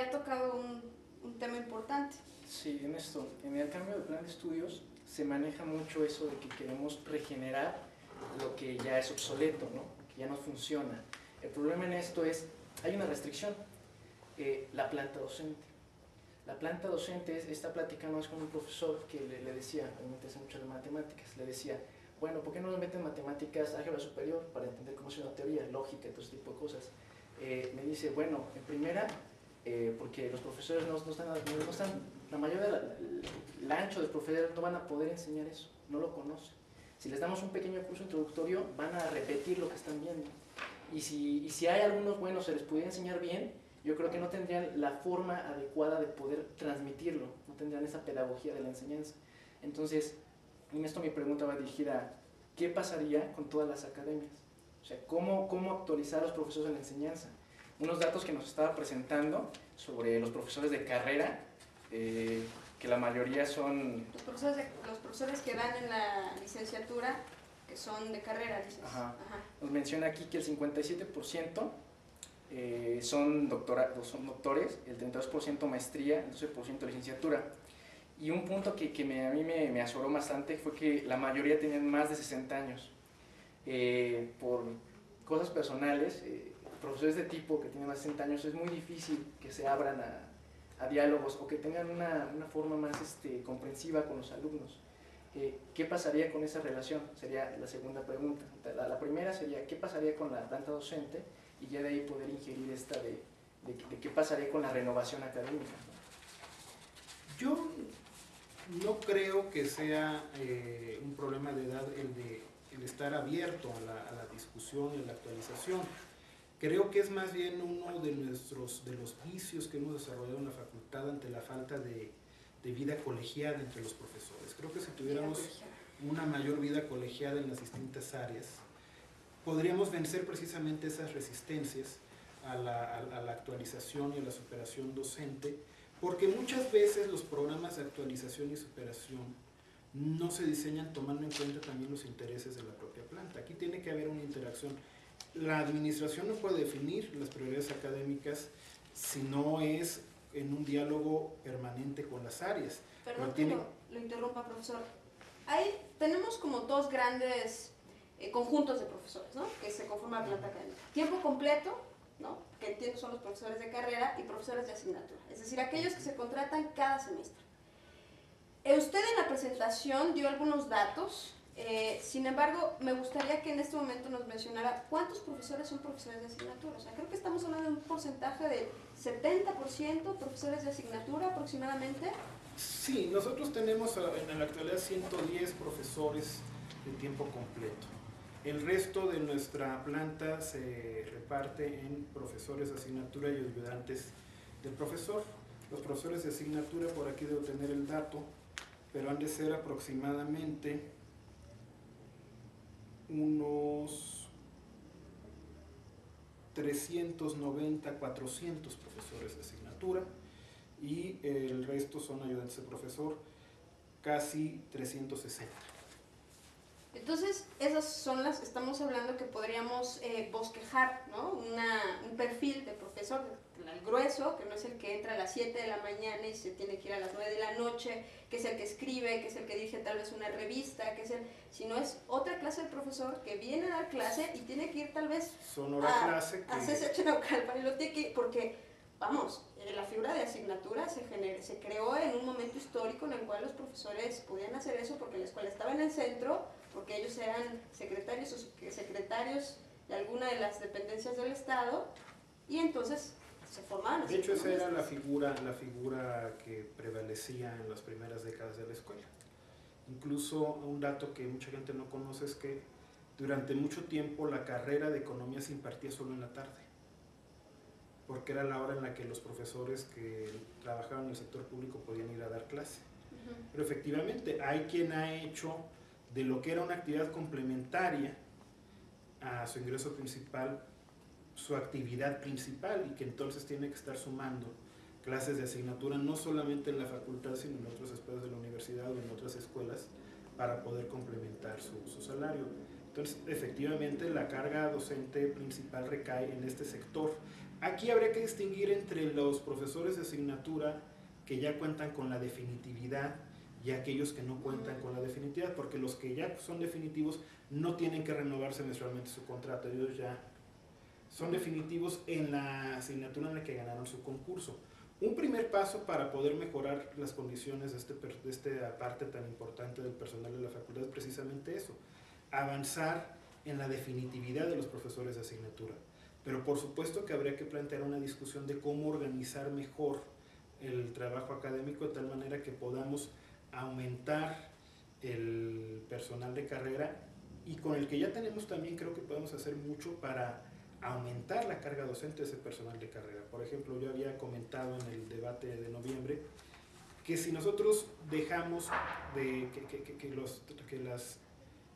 ha tocado un tema importante. Sí, en el cambio de plan de estudios se maneja mucho eso de que queremos regenerar lo que ya es obsoleto, ¿no? Que ya no funciona. El problema en esto es, hay una restricción, la planta docente. La planta docente, está platicando más con un profesor que le decía, a mí me interesa mucho las matemáticas, le decía, bueno, ¿por qué no nos meten matemáticas, álgebra superior, para entender cómo es una teoría, lógica y todo ese tipo de cosas? Me dice, bueno, en primera, porque los profesores no están, la mayoría el ancho de los profesores no van a poder enseñar eso, no lo conocen. Si les damos un pequeño curso introductorio, van a repetir lo que están viendo. Y si hay algunos buenos, se les pudiera enseñar bien, yo creo que no tendrían la forma adecuada de poder transmitirlo, no tendrían esa pedagogía de la enseñanza. Entonces, en esto mi pregunta va dirigida a ¿qué pasaría con todas las academias? O sea, ¿cómo actualizar a los profesores en la enseñanza? Unos datos que nos estaba presentando sobre los profesores de carrera, que la mayoría son... Los profesores que dan en la licenciatura, que son de carrera, dices. Ajá. Ajá. Nos menciona aquí que el 57% son doctores, el 32% maestría, el 12% licenciatura. Y un punto que a mí me azoró bastante fue que la mayoría tenían más de 60 años. Por cosas personales, profesores de tipo que tienen más de 60 años, es muy difícil que se abran a diálogos o que tengan una forma más comprensiva con los alumnos. ¿Qué pasaría con esa relación? Sería la segunda pregunta. La primera sería, ¿qué pasaría con la planta docente? Y ya de ahí poder ingerir esta de qué pasaría con la renovación académica. Yo no creo que sea un problema de edad el estar abierto a la discusión y a la actualización. Creo que es más bien uno de los vicios que hemos desarrollado en la facultad ante la falta de vida colegiada entre los profesores. Creo que si tuviéramos una mayor vida colegiada en las distintas áreas, podríamos vencer precisamente esas resistencias a la actualización y a la superación docente, porque muchas veces los programas de actualización y superación no se diseñan tomando en cuenta también los intereses de la propia planta. Aquí tiene que haber una interacción. La administración no puede definir las prioridades académicas si no es en un diálogo permanente con las áreas. Perdón que lo interrumpa, profesor. Tenemos como dos grandes conjuntos de profesores, ¿no? Que se conforman la planta académica. Tiempo completo, ¿no? Que entiendo son los profesores de carrera y profesores de asignatura. Es decir, aquellos que se contratan cada semestre. Usted en la presentación dio algunos datos, sin embargo, me gustaría que en este momento nos mencionara cuántos profesores son profesores de asignatura. O sea, creo que estamos hablando de un porcentaje de 70% profesores de asignatura aproximadamente. Sí, nosotros tenemos en la actualidad 110 profesores de tiempo completo. El resto de nuestra planta se reparte en profesores de asignatura y ayudantes del profesor. Los profesores de asignatura, por aquí debo tener el dato, pero han de ser aproximadamente unos 390, 400 profesores de asignatura y el resto son ayudantes de profesor, casi 360. Entonces, esas son estamos hablando que podríamos bosquejar, ¿no? Un perfil de profesor, el grueso, que no es el que entra a las 7 de la mañana y se tiene que ir a las 9 de la noche, que es el que escribe, que es el que dirige tal vez una revista, sino es otra clase de profesor que viene a dar clase y tiene que ir tal vez a CCH Naucalpan, y lo tiene que, porque, vamos, la figura de asignatura se creó en un momento histórico en el cual los profesores podían hacer eso porque la escuela estaba en el centro, porque ellos eran secretarios o secretarios de alguna de las dependencias del Estado, y entonces se formaban. De hecho, esa era la figura que prevalecía en las primeras décadas de la escuela. Incluso un dato que mucha gente no conoce es que durante mucho tiempo la carrera de economía se impartía solo en la tarde, porque era la hora en la que los profesores que trabajaban en el sector público podían ir a dar clase. Pero efectivamente hay quien ha hecho de lo que era una actividad complementaria a su ingreso principal, su actividad principal, y que entonces tiene que estar sumando clases de asignatura no solamente en la facultad, sino en otros espacios de la universidad o en otras escuelas para poder complementar su salario. Entonces, efectivamente, la carga docente principal recae en este sector, Aquí habría que distinguir entre los profesores de asignatura que ya cuentan con la definitividad y aquellos que no cuentan con la definitividad, porque los que ya son definitivos no tienen que renovarse mensualmente su contrato, ellos ya son definitivos en la asignatura en la que ganaron su concurso. Un primer paso para poder mejorar las condiciones de esta parte tan importante del personal de la facultad es precisamente eso, avanzar en la definitividad de los profesores de asignatura. Pero por supuesto que habría que plantear una discusión de cómo organizar mejor el trabajo académico de tal manera que podamos aumentar el personal de carrera, y con el que ya tenemos también creo que podemos hacer mucho para aumentar la carga docente de ese personal de carrera. Por ejemplo, yo había comentado en el debate de noviembre que si nosotros dejamos de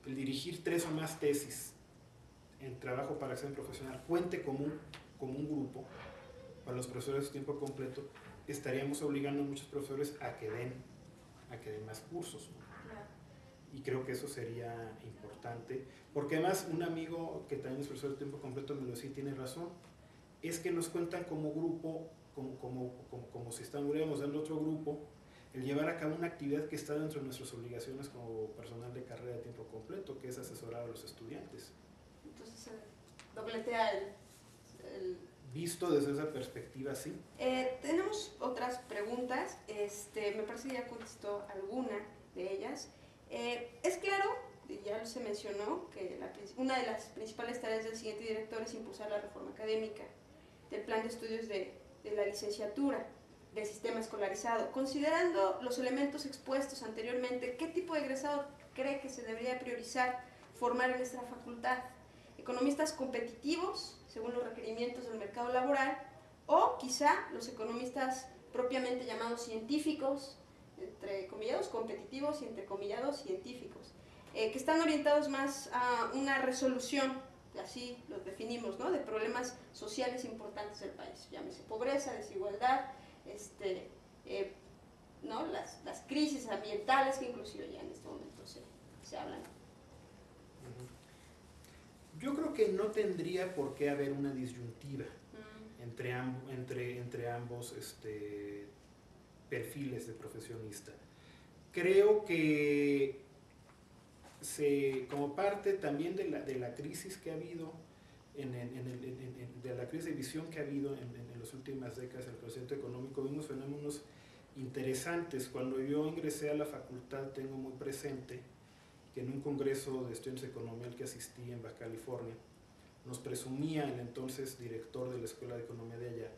el dirigir 3 o más tesis en trabajo para examen profesional cuente como un grupo para los profesores de tiempo completo, estaríamos obligando a muchos profesores a que den más cursos, ¿no? Y creo que eso sería importante, porque además un amigo que también es profesor de tiempo completo me lo decía y tiene razón, es que nos cuentan como grupo, como si estuviéramos dando otro grupo, el llevar a cabo una actividad que está dentro de nuestras obligaciones como personal de carrera de tiempo completo, que es asesorar a los estudiantes. Entonces dobletea el... Visto desde esa perspectiva, sí. Tenemos otras preguntas, me parece que ya contestó alguna de ellas. Es claro, ya se mencionó, que una de las principales tareas del siguiente director es impulsar la reforma académica del plan de estudios de la licenciatura, del sistema escolarizado. Considerando los elementos expuestos anteriormente, ¿qué tipo de egresado cree que se debería priorizar formar en nuestra facultad? ¿Economistas competitivos, según los requerimientos del mercado laboral, o quizá los economistas propiamente llamados científicos, entre comillados competitivos y entre comillados científicos, que están orientados más a una resolución, así los definimos, ¿no?, de problemas sociales importantes del país, llámese pobreza, desigualdad, ¿no?, las crisis ambientales que inclusive ya en este momento se hablan. Yo creo que no tendría por qué haber una disyuntiva entre ambos perfiles de profesionista. Creo que como parte también de la crisis que ha habido, de la crisis de visión que ha habido en las últimas décadas del crecimiento económico, vimos fenómenos interesantes. Cuando yo ingresé a la facultad, tengo muy presente que en un congreso de estudiantes de economía al que asistí en Baja California, nos presumía el entonces director de la Escuela de Economía de allá,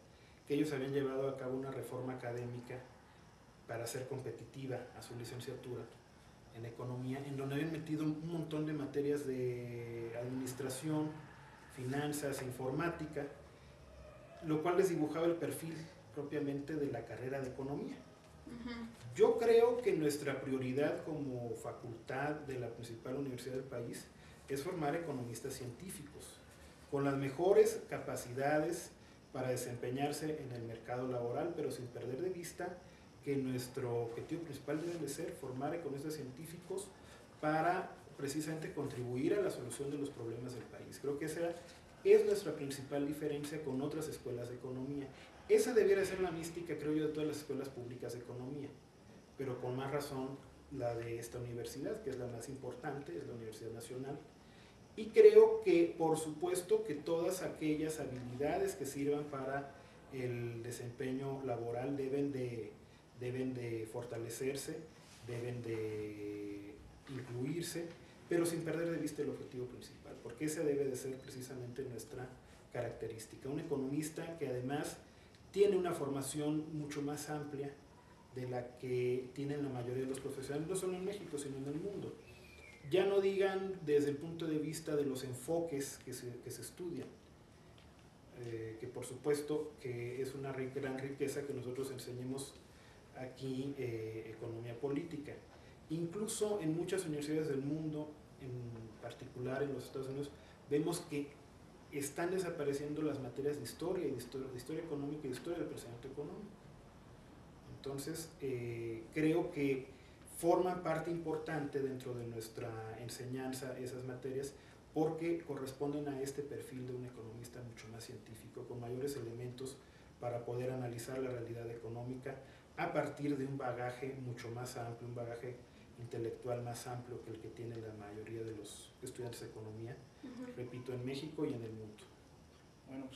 que ellos habían llevado a cabo una reforma académica para hacer competitiva a su licenciatura en economía, en donde habían metido un montón de materias de administración, finanzas, informática, lo cual les dibujaba el perfil propiamente de la carrera de economía. Yo creo que nuestra prioridad como facultad de la principal universidad del país es formar economistas científicos, con las mejores capacidades para desempeñarse en el mercado laboral, pero sin perder de vista que nuestro objetivo principal debe de ser formar economistas científicos para precisamente contribuir a la solución de los problemas del país. Creo que esa es nuestra principal diferencia con otras escuelas de economía. Esa debiera ser la mística, creo yo, de todas las escuelas públicas de economía, pero con más razón la de esta universidad, que es la más importante, es la Universidad Nacional. Y creo que, por supuesto, que todas aquellas habilidades que sirvan para el desempeño laboral deben de fortalecerse, deben de incluirse, pero sin perder de vista el objetivo principal, porque esa debe de ser precisamente nuestra característica. Un economista que además tiene una formación mucho más amplia de la que tienen la mayoría de los profesionales, no solo en México, sino en el mundo. Ya no digan desde el punto de vista de los enfoques que se estudian, que por supuesto que es una gran riqueza que nosotros enseñemos aquí economía política. Incluso en muchas universidades del mundo, en particular en los Estados Unidos, vemos que están desapareciendo las materias de historia económica y de historia del pensamiento económico. Entonces, creo que forman parte importante dentro de nuestra enseñanza esas materias, porque corresponden a este perfil de un economista mucho más científico, con mayores elementos para poder analizar la realidad económica a partir de un bagaje mucho más amplio, un bagaje intelectual más amplio que el que tiene la mayoría de los estudiantes de economía, repito, en México y en el mundo. Bueno, pues